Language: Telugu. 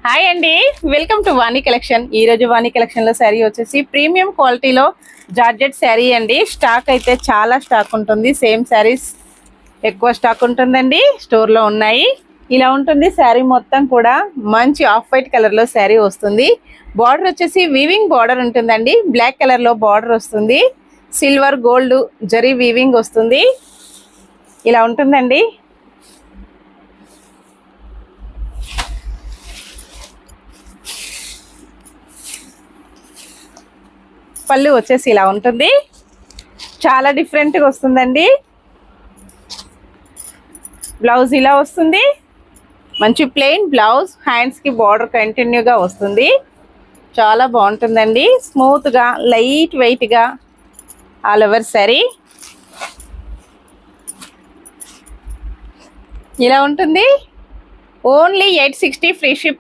హాయ్ అండి, వెల్కమ్ టు వాణి కలెక్షన్. ఈ రోజు వాణి కలెక్షన్ లో శారీ వచ్చేసి ప్రీమియం క్వాలిటీలో జార్జెట్ శారీ అండి. స్టాక్ అయితే చాలా స్టాక్ ఉంటుంది. సేమ్ శారీస్ ఎక్కువ స్టాక్ ఉంటుందండి, స్టోర్ లో ఉన్నాయి. ఇలా ఉంటుంది శారీ మొత్తం కూడా. మంచి ఆఫ్ వైట్ కలర్ లో శారీ వస్తుంది. బార్డర్ వచ్చేసి వీవింగ్ బార్డర్ ఉంటుందండి. బ్లాక్ కలర్ లో బార్డర్ వస్తుంది. సిల్వర్ గోల్డ్ జరీ వీవింగ్ వస్తుంది. ఇలా ఉంటుందండి. పళ్ళు వచ్చేసి ఇలా ఉంటుంది. చాలా డిఫరెంట్గా వస్తుందండి. బ్లౌజ్ ఇలా వస్తుంది. మంచి ప్లెయిన్ బ్లౌజ్, హ్యాండ్స్కి బార్డర్ కంటిన్యూగా వస్తుంది. చాలా బాగుంటుందండి. స్మూత్గా లైట్ వెయిట్గా ఆల్ ఓవర్ శారీ ఇలా ఉంటుంది. Only 860 free ship